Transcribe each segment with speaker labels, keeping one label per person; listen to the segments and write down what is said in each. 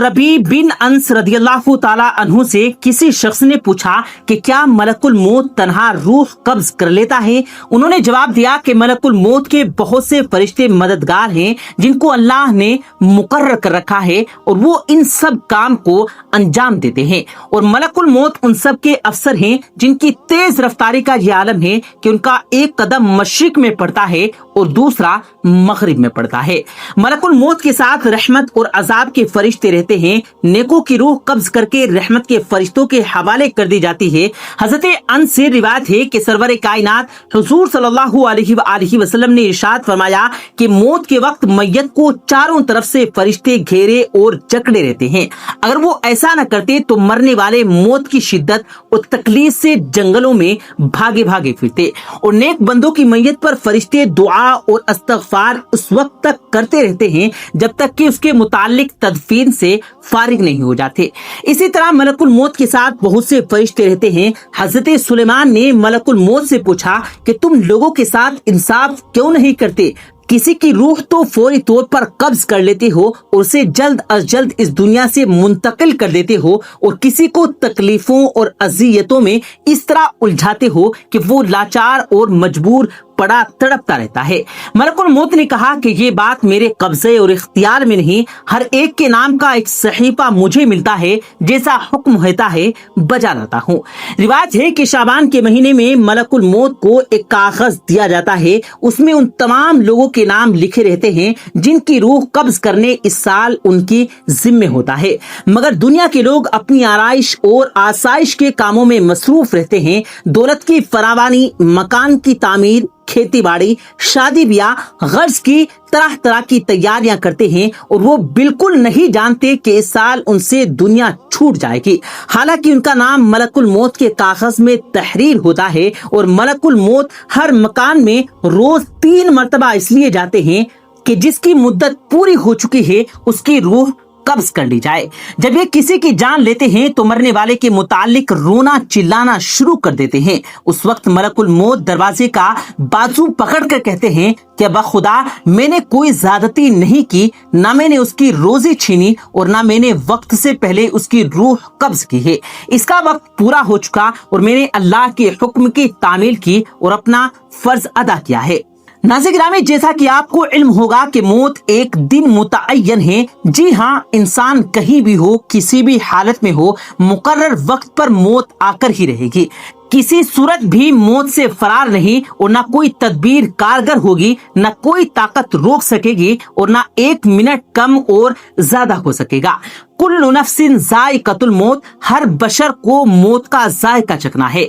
Speaker 1: रबी बिन अंस रदियल्लाहु ताला अन्हु से किसी शख्स ने पूछा कि क्या मलकुल मौत तन्हा रूह कब्ज कर लेता है? उन्होंने जवाब दिया कि मलकुल मौत के बहुत से फरिश्ते मददगार हैं जिनको अल्लाह ने मुकर्रर कर रखा है और वो इन सब काम को अंजाम देते हैं, और मलकुल मौत उन सब के अफसर हैं जिनकी तेज रफ्तारी का ये आलम है कि उनका एक कदम मशरिक में पड़ता है और दूसरा मगरिब में पड़ता है। मलकुल मौत के साथ रहमत और अजाब के फरिश्ते रहते हैं। नेकों की रूह कब्ज करके रहमत के फरिश्तों के हवाले कर दी जाती है। हजरत अनस से रिवायत है कि सरवर कायनात हुजूर सल्लल्लाहु अलैहि वसल्लम ने इरशाद फरमाया कि मौत के वक्त मैयत को चारों तरफ से फरिश्ते घेरे और जकड़े रहते हैं। अगर वो ऐसा न करते तो मरने वाले मौत की शिद्दत और तकलीफ से जंगलों में भागे भागे फिरते, और नेक बंदों की मैयत पर फरिश्ते दुआ और इस्तग़फ़ार उस वक्त तक करते रहते हैं जब तक कि उसके मुतालिक तदफीन से फारिग नहीं हो जाते। इसी तरह मलकुल मौत के साथ बहुत से फरिश्ते रहते हैं। हजरत सुलेमान ने मलकुल मौत से पूछा कि तुम लोगों के साथ इंसाफ क्यों नहीं करते? किसी की रूह तो फौरी तौर पर कब्ज कर लेते हो और उसे जल्द अज जल्द इस दुनिया से मुंतकिल कर देते हो, और किसी को तकलीफों और अजियतों में इस तरह उलझाते हो कि वो लाचार और मजबूर पड़ा तड़पता रहता है। मलकुल मौत ने कहा कि ये बात मेरे कब्जे और इख्तियार में नहीं, हर एक के नाम का एक सहीफा मुझे मिलता है, जैसा हुक्म होता है बजा लाता हूँ। रिवाज है कि शाबान के महीने में मलकुल मौत को एक कागज दिया जाता है, उसमें उन तमाम लोगों के नाम लिखे रहते हैं जिनकी रूह कब्ज करने इस साल उनकी जिम्मे होता है, मगर दुनिया के लोग अपनी आराइश और आसाइश के कामों में मसरूफ रहते हैं। दौलत की फरावानी, मकान की तामीर, खेती बाड़ी, शादी ब्याह, गर्ज की तरह तरह की तैयारियां करते हैं, और वो बिल्कुल नहीं जानते कि इस साल उनसे दुनिया छूट जाएगी। हालांकि उनका नाम मलकुल मौत के कागज में तहरीर होता है, और मलकुल मौत हर मकान में रोज 3 मरतबा इसलिए जाते हैं कि जिसकी मुद्दत पूरी हो चुकी है उसकी रूह कब्ज कर ली जाए। जब ये किसी की जान लेते हैं तो मरने वाले के मुतालिक रोना चिल्लाना शुरू कर देते हैं। उस वक्त मलकुल मौत दरवाजे का बाजू पकड़ कर कहते हैं कि बखुदा मैंने कोई ज्यादती नहीं की, ना मैंने उसकी रोजी छीनी और ना मैंने वक्त से पहले उसकी रूह कब्ज की है। इसका वक्त पूरा हो चुका और मैंने अल्लाह के हुक्म की तामील की और अपना फर्ज अदा किया है। नाज़रीन गिरामी, जैसा कि आपको इल्म होगा कि मौत एक दिन मुतअय्यन है। जी हाँ, इंसान कहीं भी हो, किसी भी हालत में हो, मुकर्रर वक्त पर मौत आकर ही रहेगी। किसी सूरत भी मौत से फरार नहीं, और ना कोई तदबीर कारगर होगी, ना कोई ताकत रोक सकेगी, और ना 1 मिनट कम और ज्यादा हो सकेगा। कुल्लु नफ्सिन ज़ाइक़तुल मौत, हर बशर को मौत का जायका चखना है।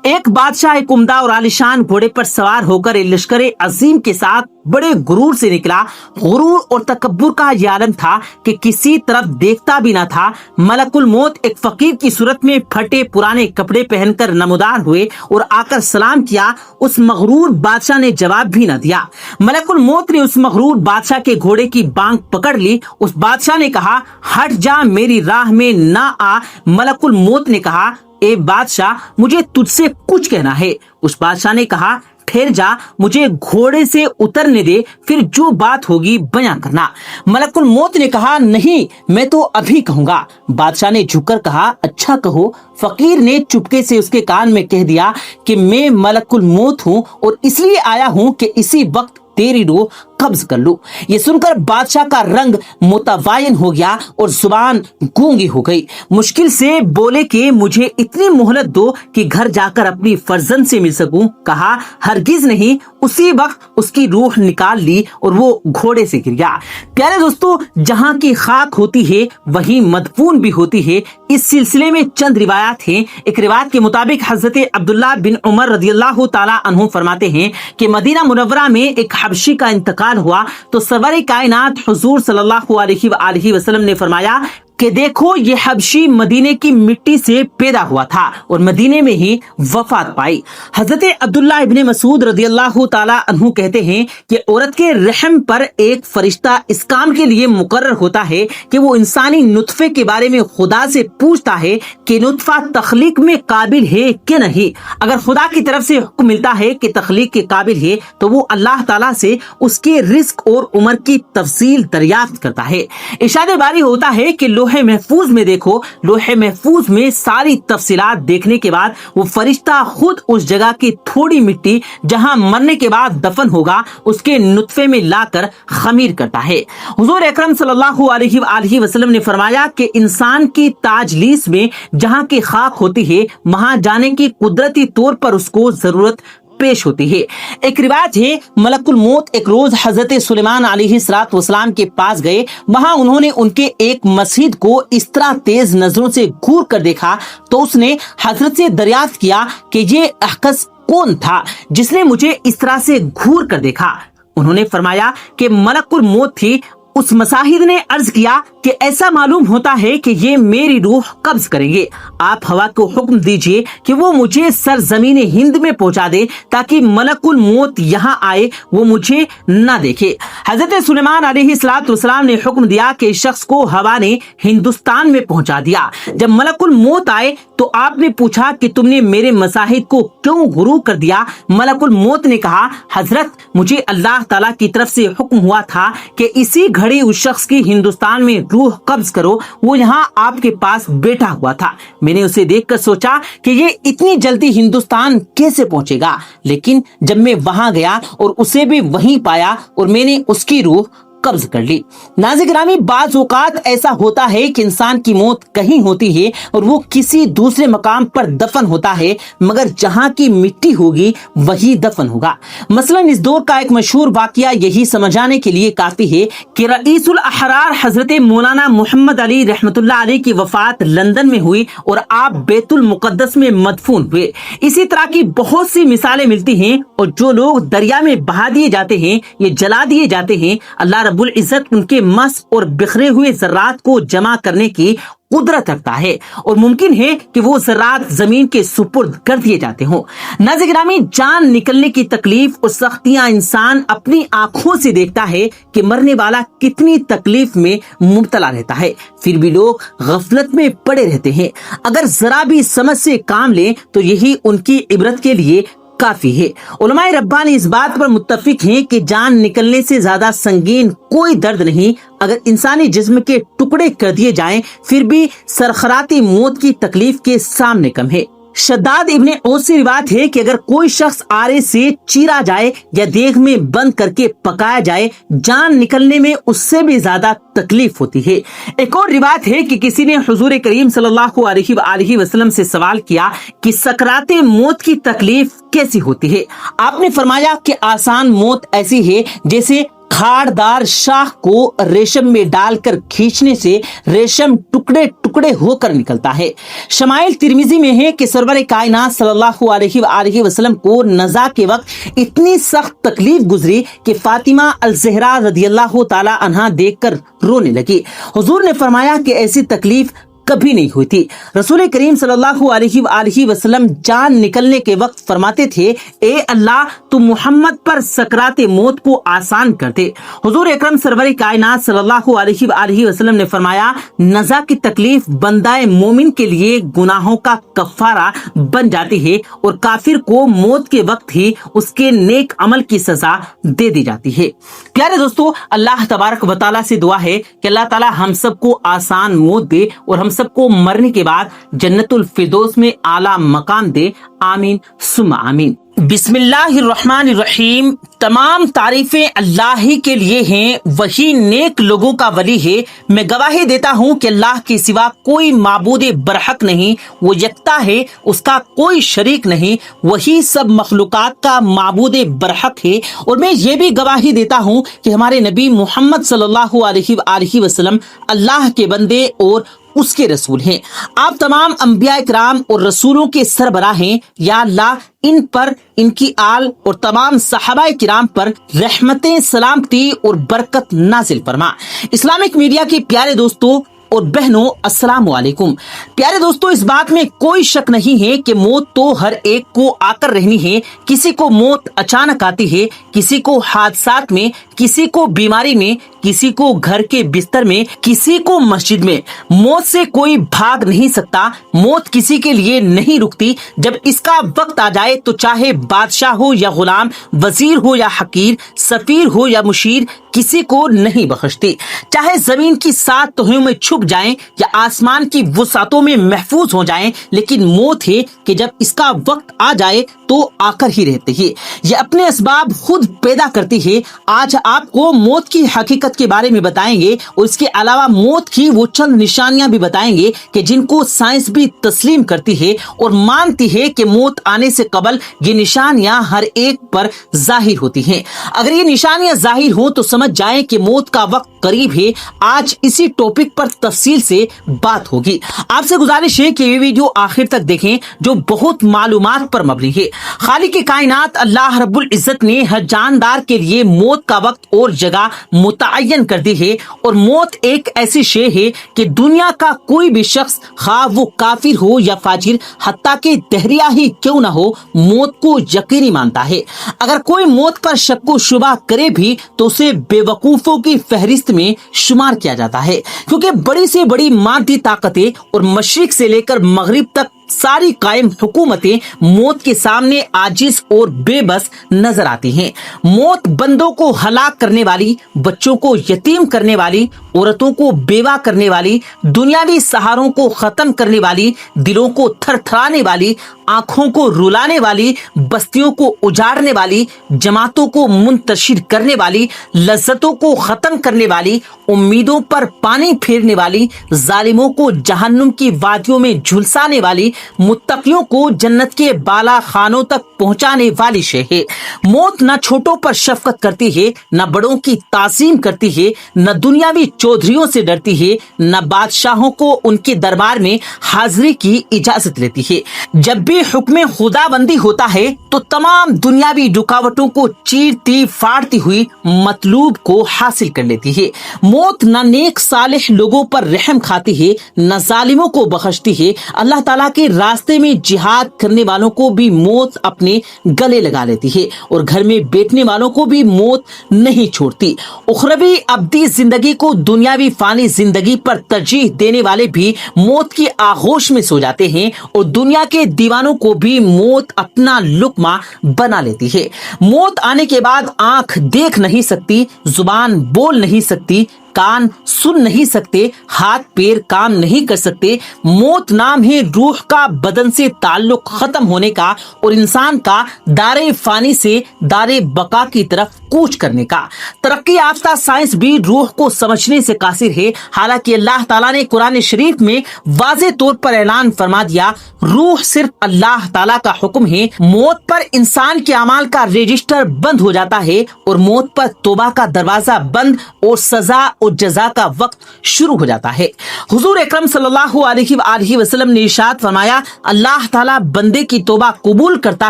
Speaker 1: एक बादशाह एक उम्दा और आलिशान घोड़े पर सवार होकर लश्कर अजीम के साथ बड़े गुरूर से निकला। गुरूर और तकब्बुर का ये आलम था कि किसी तरफ देखता भी ना था। मलकुल मौत एक फकीर की सूरत में फटे पुराने कपड़े पहनकर नमूदार हुए और आकर सलाम किया। उस मगरूर बादशाह ने जवाब भी न दिया। मलकुल मौत ने उस मगरूर बादशाह के घोड़े की बांग पकड़ ली। उस बादशाह ने कहा, हट जा, मेरी राह में ना आ। मलकुल मौत ने कहा, ए बादशाह, मुझे तुझसे कुछ कहना है। उस बादशाह ने कहा, ठहर जा, मुझे घोड़े से उतरने दे, फिर जो बात होगी बयां करना। मलकुल मौत ने कहा, नहीं, मैं तो अभी कहूंगा। बादशाह ने झुककर कहा, अच्छा कहो। फकीर ने चुपके से उसके कान में कह दिया कि मैं मलकुल मौत हूँ और इसलिए आया हूँ कि इसी वक्त तेरी रूह कब्ज कर लूं। ये सुनकर बादशाह का रंग मुतवायन हो गया और जुबान गूंगी हो गई। मुश्किल से बोले कि मुझे इतनी मोहलत दो कि घर जाकर अपनी फर्जंद से मिल सकूं। कहा, हरगिज नहीं। उसी वक्त उसकी रूह निकाल ली और वो घोड़े से गिर गया। प्यारे दोस्तों, जहां की खाक होती है वहीं मदफून भी होती है। इस सिलसिले में चंद रिवायात हैं। एक रिवायत के मुताबिक हजरत अब्दुल्लाह बिन उमर रदियल्लाहु ताला अन्हु फरमाते हैं कि मदीना मुनव्वरा में एक हबशी का इंतकाल हुआ तो सरवर कायनात हुजूर सल्लल्लाहु अलैहि वसल्लम ने फरमाया कि देखो, ये हबशी मदीने की मिट्टी से पैदा हुआ था और मदीने में ही वफात पाई। हजरत अब्दुल्लाह इब्ने मसूद रदियल्लाहु ताला अन्हु कहते हैं कि औरत के रहम पर एक फरिश्ता इस काम के लिए मुकर्रर होता है कि वो इंसानी नुत्फे के बारे में खुदा से पूछता है कि नुत्फा तख्लीक में काबिल है कि नहीं। अगर खुदा की तरफ से हुक्म मिलता है कि तख्लीक के काबिल है तो वो अल्लाह ताला से उसके रिस्क और उम्र की तफसील दरियाफ्त करता है। इरशाद बारी होता है कि लोहे महफूज में देखो, लोहे महफूज में सारी तफसीलात देखने के बाद वो फरिश्ता खुद उस जगह की थोड़ी मिट्टी जहां मरने के बाद दफन होगा उसके नुत्फे में लाकर खमीर करता है। हुजूर अकरम सल्लल्लाहु अलैहि वसल्लम ने फरमाया कि इंसान की ताजलीस में जहां की खाक होती है वहां जाने की कुदरती तौर पर उसको जरूरत पेश होती है। एक रिवायत है, मलकुल मौत एक रोज हजरत सुलेमान अलैहिस्सलातु वस्सलाम के पास गए। वहां उन्होंने उनके एक मस्जिद को इस तरह तेज नजरों से घूर कर देखा तो उसने हजरत से दरियाफ्त किया कि ये अहकस कौन था जिसने मुझे इस तरह से घूर कर देखा। उन्होंने फरमाया कि मलकुल मौत थी। उस मसाहिद ने अर्ज किया कि ऐसा मालूम होता है कि ये मेरी रूह कब्ज करेंगे, आप हवा को हुक्म दीजिए कि वो मुझे सरजमीन हिंद में पहुंचा दे ताकि मलकुल मौत यहाँ आए, वो मुझे न देखे। हजरत सुलेमान अलैहिस्सलातु वस्सलाम ने हुक्म दिया कि इस शख्स को हवा ने हिंदुस्तान में पहुंचा दिया। जब मलकुल मौत आए तो आपने पूछा कि तुमने मेरे मसाहिद को क्यों गुरूर कर दिया? मलकुल मौत ने कहा, हजरत मुझे अल्लाह ताला की तरफ से हुक्म हुआ था कि इसी घड़ी उस शख्स की हिंदुस्तान में रूह कब्ज करो, वो यहाँ आपके पास बैठा हुआ था। मैंने उसे देखकर सोचा कि ये इतनी जल्दी हिंदुस्तान कैसे पहुंचेगा, लेकिन जब मैं वहां गया और उसे भी वहीं पाया और मैंने उसकी रूह कब्ज कर ली। नाज़िर गिरामी, बाज़ औक़ात ऐसा होता है कि इंसान की मौत कहीं होती है और वो किसी दूसरे मकाम पर दफन होता है, मगर जहां की मिट्टी होगी वही दफन होगा। मसलन इस दौर का एक मशहूर वाकया यही समझाने के लिए काफी है कि रईसुल अहरार हजरत मौलाना मोहम्मद अली रहमतुल्लाह अलैह की वफात लंदन में हुई और आप बैतुल मुक़द्दस में मदफून हुए। इसी तरह की बहुत सी मिसालें मिलती हैं और जो लोग दरिया में बहा दिए जाते हैं, ये जला दिए जाते हैं, अल्लाह रब्बुल इज्जत उनके मस और बिखरे हुए ज़र्रात को जमा करने की कुदरत रखता है और मुमकिन है कि वो ज़र्रात जमीन के सुपुर्द कर दिए जाते हों। नाज़िर गिरामी, जान निकलने की तकलीफ और सख्तियां इंसान अपनी आंखों से देखता है कि मरने वाला कितनी तकलीफ में मुब्तला रहता है, फिर भी लोग गफलत में पड़े रहते हैं। अगर जरा भी समझ से काम लें तो यही उनकी इबरत के लिए काफी है। उलमाए रब्बानी इस बात पर मुत्तफिक हैं कि जान निकलने से ज्यादा संगीन कोई दर्द नहीं। अगर इंसानी जिस्म के टुकड़े कर दिए जाएं, फिर भी सरखराती मौत की तकलीफ के सामने कम है। शद्दाद इब्ने औस से रिवायत है कि अगर कोई शख्स आरे से चीरा जाए या देग में बंद करके पकाया जाए, जान निकलने में उससे भी ज्यादा तकलीफ होती है। एक और रिवायत है कि किसी ने हुजूर करीम सल्लल्लाहु अलैहि वसल्लम से सवाल किया कि सकराते मौत की तकलीफ कैसी होती है। आपने फरमाया कि आसान मौत ऐसी है जैसे खाड़दार शाख को रेशम में डालकर खींचने से रेशम टुकड़े टुकड़े होकर निकलता है। शमाइल तिरमिजी में है कि सरवर कायनात सल्लल्लाहु अलैहि वसल्लम को नज़ा के वक्त इतनी सख्त तकलीफ गुजरी कि फातिमा अल-ज़हरा रदियल्लाहु ताला अन्हा देखकर रोने लगी। हुजूर ने फरमाया कि ऐसी तकलीफ कभी नहीं हुई थी। रसूल करीम सल्लल्लाहु अलैहि वसल्लम जान निकलने के वक्त फरमाते थे, ए अल्लाह तू मोहम्मद पर सकराते मौत को आसान कर दे। हुजूर अकरम सरवर कायनात सल्लल्लाहु अलैहि वसल्लम ने फरमाया, नज़ा की तकलीफ बंदाए मोमिन के लिए गुनाहों का कफ़ारा बन जाती है और काफिर को मौत के वक्त ही उसके नेक अमल की सजा दे दी जाती है। प्यारे दोस्तों, अल्लाह तबारक व तआला से दुआ है कि अल्लाह ताला हम सबको आसान मौत दे और हम सबको मरने के बाद जन्नतुल फिरदौस में आला मकाम दे। आमीन सुम्मा आमीन। बिस्मिल्लाहिर्रहमानिर्रहीम। तमाम तारीफें अल्लाह ही के लिए हैं, वही नेक लोगों का वली है। मैं गवाही देता हूँ कि अल्लाह के सिवा कोई माबूद बरहक नहीं, वो यकता है, उसका कोई शरीक नहीं, वही सब मखलूकात का माबूद बरहक है। और मैं ये भी गवाही देता हूँ कि हमारे नबी मोहम्मद सल्लल्लाहु अलैहि वसल्लम अल्लाह के बंदे और उसके रसूल हैं। आप तमाम अंबिया किराम और रसूलों के सरबराह हैं। या अल्लाह इन पर, इनकी आल और तमाम सहाबाए किराम पर रहमतें, सलामती और बरकत नाजिल फरमा। इस्लामिक मीडिया के प्यारे दोस्तों और बहनों, अस्सलाम वालेकुम। प्यारे दोस्तों, इस बात में कोई शक नहीं है कि मौत तो हर एक को आकर रहनी है। किसी को मौत अचानक आती है, किसी को हादसात में, किसी को बीमारी में, किसी को घर के बिस्तर में, किसी को मस्जिद में। मौत से कोई भाग नहीं सकता, मौत किसी के लिए नहीं रुकती। जब इसका वक्त आ जाए तो चाहे बादशाह हो या गुलाम, वजीर हो या हकीर, सफीर हो या मुशीर, किसी को नहीं बख्शती। चाहे जमीन की 7 तहों में छुप जाएं या आसमान की वसातों में महफूज हो जाएं, लेकिन मौत है कि जब इसका वक्त आ जाए तो आकर ही रहती है। ये अपने असबाब खुद पैदा करती है। आज आपको मौत की हकीकत के बारे में बताएंगे और इसके अलावा मौत की वो चंद निशानियां भी बताएंगे कि जिनको साइंस भी तस्लीम करती है और मानती है कि मौत आने से कबल ये निशानियां हर एक पर जाहिर होती हैं। अगर ये निशानियां जाहिर हो तो समझ जाएं कि मौत का वक्त करीब है। आज इसी टॉपिक पर तफसील से बात होगी। आपसे गुजारिश है कि ये वीडियो आखिर तक देखें जो बहुत मालूमात पर मबनी है। खालिक कायनात अल्लाह रब्बुल इज्जत ने हर जानदार के लिए मौत का वक्त और जगह मुतय्यन कर दी है और मौत एक ऐसी शे है कि दुनिया का कोई भी शख्स, खा वो काफिर हो या फाजिर, हत्ता के दहरिया ही क्यों ना हो, मौत को यकीनी मानता है। अगर कोई मौत पर शक व शुबा करे भी तो उसे बेवकूफों की फहरिस्त में शुमार किया जाता है, क्योंकि बड़ी से बड़ी मादी ताकतें और मशरिक से लेकर मगरिब तक सारी कायम हुकूमतें मौत के सामने आजिज और बेबस नजर आती हैं। मौत बंदों को हलाक करने वाली, बच्चों को यतीम करने वाली, औरतों को बेवा करने वाली, दुनियावी सहारों को खत्म करने वाली, दिलों को थरथराने वाली, आंखों को रुलाने वाली, बस्तियों को उजाड़ने वाली, जमातों को मुंतशिर करने वाली, लज्जतों को खत्म करने वाली, उम्मीदों पर पानी फेरने वाली, जालिमों को जहन्नुम की वादियों में झुलसाने वाली, मुत्तकियों को जन्नत के बाला खानों तक पहुंचाने वाली शे है। मौत न छोटों पर शफकत करती है, न बड़ों की ताज़ीम करती है, न दुनियावी चौधरियों से डरती है, न बादशाहों को उनके दरबार में हाजिरी की इजाजत लेती है। जब भी हुक्म खुदाबंदी होता है तो तमाम दुनियावी रुकावटों को चीरती फाड़ती हुई मतलूब को हासिल कर लेती है। मौत न नेक सालिह लोगों पर रहम खाती है, न जालिमों को बख्शती है। अल्लाह ताला के रास्ते में जिहाद करने वालों को भी मौत अपने गले लगा लेती है और घर में बैठने वालों को भी मौत नहीं छोड़ती। उखरवी अब्दी जिंदगी को दुनियावी फानी जिंदगी पर तरजीह देने वाले भी मौत की आगोश में सो जाते हैं और दुनिया के दीवानों को भी मौत अपना लुक्मा बना लेती है। मौत आने के बाद आंख देख नहीं सकती, जुबान बोल नहीं सकती, कान सुन नहीं सकते, हाथ पैर काम नहीं कर सकते। मौत नाम है रूह का बदन से ताल्लुक खत्म होने का और इंसान का दारे फानी से दारे बका की तरफ कूच करने का। तरक्की याफ्ता साइंस भी रूह को समझने से कासिर है। हालांकि अल्लाह ताला ने कुरान शरीफ में वाज़े तौर पर ऐलान फरमा दिया, रूह सिर्फ अल्लाह ताला का हुक्म है। मौत पर इंसान के अमाल का रजिस्टर बंद हो जाता है और मौत पर तौबा का दरवाजा बंद और सजा और जजा का वक्त शुरू हो जाता है। हुजूर अकरम सल्लल्लाहु अलैहि वसल्लम ने इरशाद फरमाया, अल्लाह ताला बंदे की तौबा कबूल करता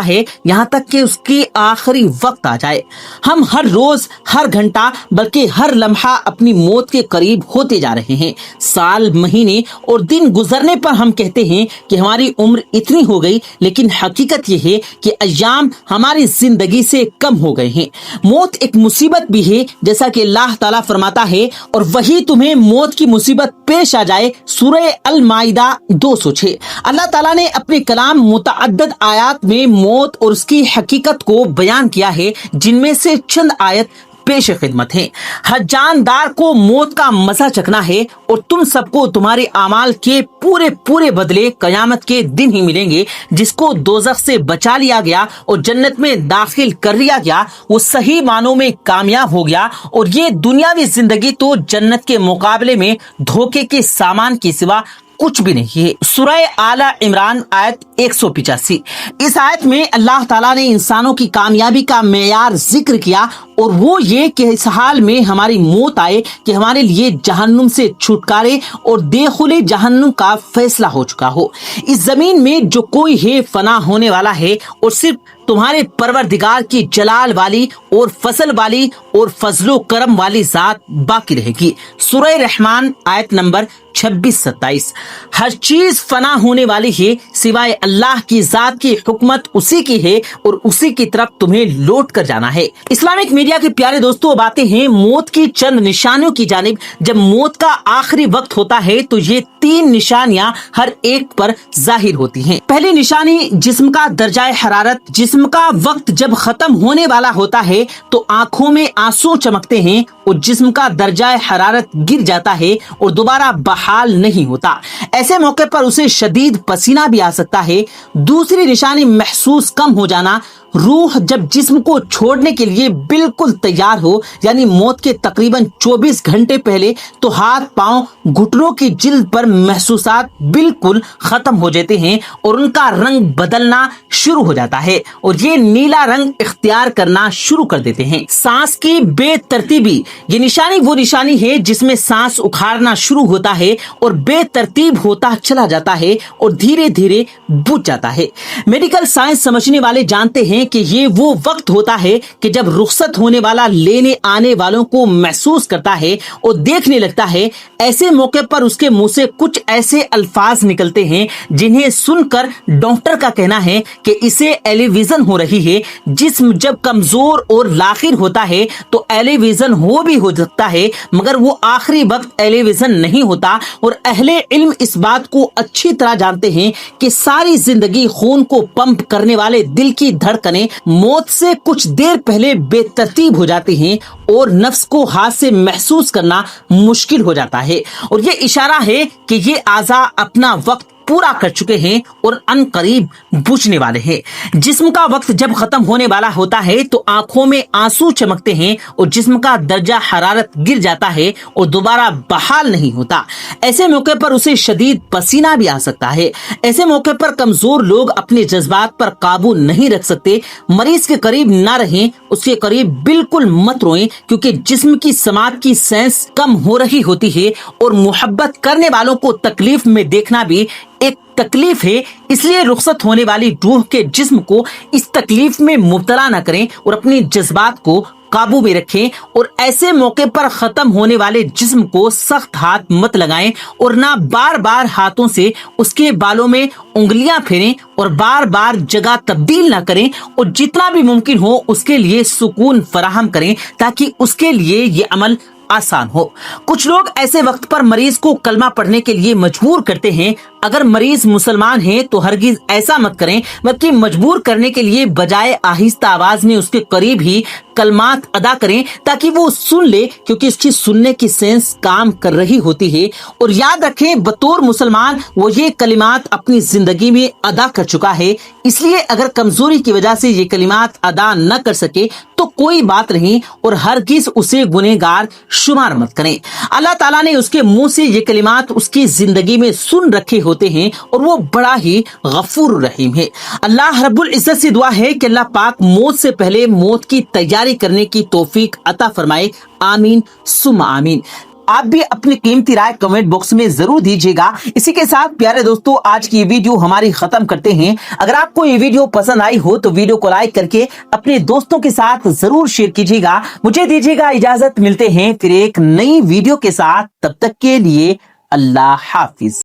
Speaker 1: है यहाँ तक कि उसकी आखिरी वक्त आ जाए। हम हर रोज, हर घंटा, बल्कि हर लम्हा अपनी मौत के करीब होते जा रहे हैं। साल, महीने और दिन गुजरने पर हम कहते हैं कि हमारी उम्र इतनी हो गई, लेकिन हकीकत यह है कि अय्याम हमारी जिंदगी से कम हो गए हैं। मौत एक मुसीबत भी है, जैसा कि अल्लाह ताला फरमाता है, और वही तुम्हें मौत की मुसीबत पेश आ जाए। सूरह अल माइदा 206। अल्लाह ताला ने अपने कलाम मुतअद्दिद आयत में मौत और उसकी हकीकत को बयान किया है, जिनमें से चंद आयत पेश खिदमत है। हर जानदार को मौत का मजा चखना है और तुम सबको तुम्हारे अमाल के पूरे पूरे बदले कयामत के दिन ही मिलेंगे। जिसको दोजख से बचा लिया गया और जन्नत में दाखिल कर लिया गया, वो सही मानों में कामयाब हो गया और ये दुनियावी जिंदगी तो जन्नत के मुकाबले में धोखे के सामान के सिवा कुछ भी नहीं है। सूरह आला इमरान आयत 185। इस आयत में अल्लाह ताला ने इंसानों की कामयाबी का मेयार जिक्र किया और वो ये कि इस हाल में हमारी मौत आए कि हमारे लिए जहन्नुम से छुटकारे और देखुले जहन्नुम का फैसला हो चुका हो। इस जमीन में जो कोई है फना होने वाला है और सिर्फ तुम्हारे परवरदिगार की जलाल वाली और फसल वाली और फजलो करम वाली ज़ात बाकी रहेगी। सूरह रहमान आयत नंबर 26-27। हर चीज फना होने वाली है सिवाय अल्लाह की जात की हुकूमत उसी की है और उसी की तरफ तुम्हें लौट कर जाना है। इस्लामिक मीडिया के प्यारे दोस्तों, अब आते हैं मौत की चंद निशानियों की जानिब। जब मौत का आखिरी वक्त होता है तो ये 3 निशानियां हर एक पर जाहिर होती हैं। पहली निशानी जिस्म का दर्जाए हरारत। जिस्म का वक्त जब खत्म होने वाला होता है तो आंखों में आंसू चमकते हैं और जिस्म का दर्जाए हरारत गिर जाता है और दोबारा बहाल नहीं होता। ऐसे मौके पर उसे शदीद पसीना भी आ सकता है। दूसरी निशानी महसूस कम हो जाना। रूह जब जिस्म को छोड़ने के लिए बिल्कुल तैयार हो, यानी मौत के तकरीबन 24 घंटे पहले, तो हाथ पांव घुटनों की जिल्द पर महसूसात बिल्कुल खत्म हो जाते हैं और उनका रंग बदलना शुरू हो जाता है और ये नीला रंग इख्तियार करना शुरू कर देते हैं। सांस की बेतरतीबी। ये निशानी वो निशानी है जिसमें सांस उखाड़ना शुरू होता है और बेतरतीब होता चला जाता है और धीरे धीरे बुझ जाता है। मेडिकल साइंस समझने वाले जानते हैं कि ये वो वक्त होता है कि जब रुखसत होने वाला लेने आने वालों को महसूस करता है और देखने लगता है। ऐसे मौके पर उसके मुंह से कुछ ऐसे अल्फाज निकलते हैं जिन्हें सुनकर डॉक्टर का कहना है कि इसे एलिविजन हो रही है। जिस्म जब कमजोर और लाखिर होता है तो एलिविजन हो भी हो सकता है, मगर वो आखिरी वक्त एलिविजन नहीं होता। और अहले इल्म इस बात को अच्छी तरह जानते हैं कि सारी जिंदगी खून को पंप करने वाले दिल की धड़कनें मौत से कुछ देर पहले बेतरतीब हो जाती हैं और नफ्स को हाथ से महसूस करना मुश्किल हो जाता है और ये इशारा है कि ये आज़ा अपना वक्त पूरा कर चुके हैं और अनकरीब बुझने वाले हैं। जिस्म का वक्त जब खत्म होने वाला होता है तो आंखों में आंसू चमकते हैं और जिस्म का दर्जा हरारत गिर जाता है और दोबारा बहाल नहीं होता। ऐसे मौके पर उसे शदीद पसीना भी आ सकता है। ऐसे मौके पर कमजोर लोग अपने जज्बात पर काबू नहीं रख सकते। मरीज के करीब ना रहें, उसके करीब बिल्कुल मत रोएं, क्योंकि जिस्म की समात की सेंस कम हो रही होती है और मोहब्बत करने वालों को तकलीफ में देखना भी एक तकलीफ है। इसलिए रुखसत होने वाली रूह के जिस्म को इस तकलीफ में मुब्तला न करें और अपने जज्बात को काबू में रखें और ऐसे मौके पर खत्म होने वाले जिस्म को सख्त हाथ मत लगाएं और ना बार बार हाथों से उसके बालों में उंगलियां फेरें और बार बार जगह तब्दील ना करें और जितना भी मुमकिन हो उसके लिए सुकून फराहम करें ताकि उसके लिए ये अमल आसान हो। कुछ लोग ऐसे वक्त पर मरीज को कलमा पढ़ने के लिए मजबूर करते हैं। अगर मरीज मुसलमान है तो हरगिज ऐसा मत करें, बल्कि मजबूर करने के लिए बजाय आहिस्ता आवाज में उसके करीब ही कलमात अदा करें ताकि वो सुन ले, क्योंकि उसकी सुनने की सेंस काम कर रही होती है। और याद रखें, बतौर मुसलमान वो ये कलिमात अपनी जिंदगी में अदा कर चुका है, इसलिए अगर कमजोरी की वजह से ये कलिमात अदा न कर सके तो कोई बात नहीं और हरगिज उसे गुनहगार शुमार मत करें। अल्लाह ताला ने उसके मुंह से ये कलिमात उसकी जिंदगी में सुन रखे होते हैं और वो बड़ा ही गफूर रहीम है। अल्लाह रब्बुल इज्जत से दुआ है कि अल्लाह पाक मौत से पहले मौत की तैयारी करने की तौफीक अता फरमाए। आमीन सुम्मा आमीन। आप भी अपनी कीमती राय कमेंट बॉक्स में जरूर दीजिएगा। इसी के साथ प्यारे दोस्तों, आज की वीडियो हमारी खत्म करते हैं। अगर आपको ये वीडियो पसंद आई हो तो वीडियो को लाइक करके अपने दोस्तों के साथ जरूर शेयर कीजिएगा। मुझे दीजिएगा इजाजत, मिलते हैं फिर एक नई वीडियो के साथ। तब तक के लिए अल्लाह हाफिज।